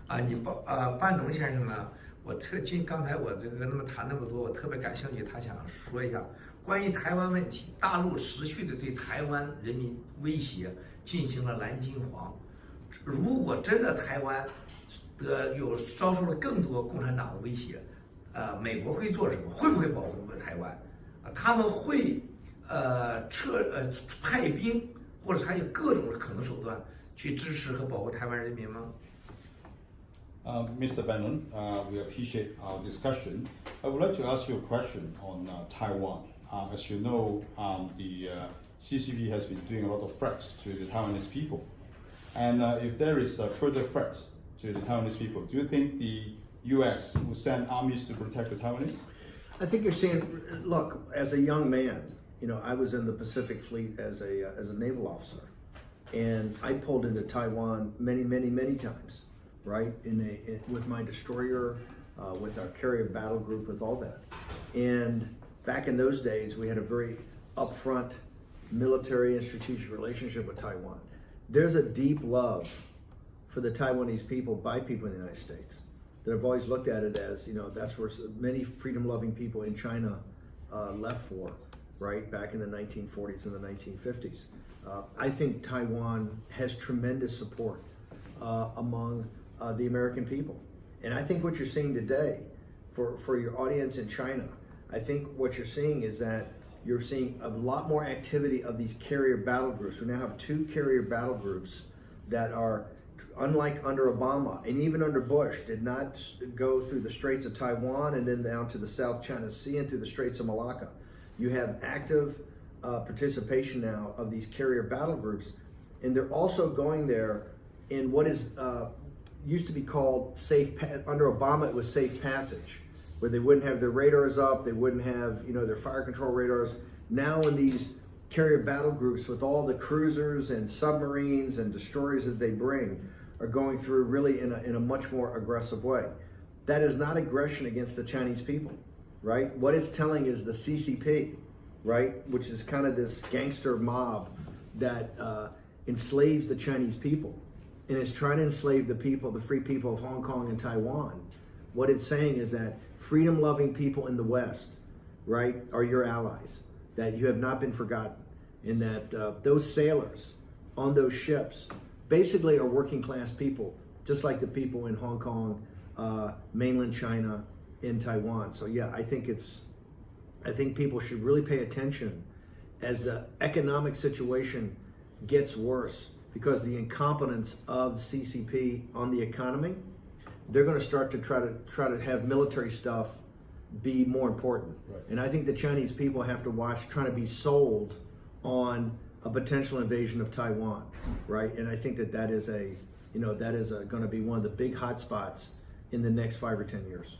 班农先生呢，刚才我跟他们谈那么多，我特别感兴趣，他想说一下关于台湾问题，大陆持续的对台湾人民威胁进行了蓝金黄。如果真的台湾遭受了更多共产党的威胁，美国会做什么？会不会保护台湾？他们会派兵，或者采取各种可能手段去支持和保护台湾人民吗？Mr. Bannon, we appreciate our discussion. I would like to ask you a question on Taiwan. As you know, the CCP has been doing a lot of threats to the Taiwanese people. And if there is a further threat to the Taiwanese people, do you think the U.S. will send armies to protect the Taiwanese? I think you're seeing, look, as a young man, I was in the Pacific Fleet as a naval officer. And I pulled into Taiwan many, many, many times, right? With my destroyer, with our carrier battle group, with all that. And back in those days, we had a very upfront military and strategic relationship with Taiwan. There's a deep love for the Taiwanese people by people in the United States that have always looked at it as, that's where many freedom-loving people in China left for, right, back in the 1940s and the 1950s. I think Taiwan has tremendous support among the American people. And I think what you're seeing today, for your audience in China, I think what you're seeing is that you're seeing a lot more activity of these carrier battle groups. We now have 2 carrier battle groups that are, unlike under Obama and even under Bush, did not go through the Straits of Taiwan and then down to the South China Sea and through the Straits of Malacca. You have active participation now of these carrier battle groups, and they're also going there in what is used to be called under Obama it was safe passage, where they wouldn't have their radars up, they wouldn't have their fire control radars. Now in these carrier battle groups, with all the cruisers and submarines and destroyers that they bring, are going through really in a much more aggressive way. That is not aggression against the Chinese people, right? What it's telling is the CCP, right, which is kind of this gangster mob that enslaves the Chinese people and is trying to enslave the people, the free people of Hong Kong and Taiwan. What it's saying is that freedom-loving people in the West, right, are your allies, that you have not been forgotten, and that those sailors on those ships basically are working-class people, just like the people in Hong Kong, mainland China, in Taiwan. So yeah, I think people should really pay attention as the economic situation gets worse, because the incompetence of CCP on the economy, they're going to start to try to have military stuff be more important. Right. And I think the Chinese people have to watch trying to be sold on a potential invasion of Taiwan, right? And I think that is going to be one of the big hot spots in the next 5 or 10 years.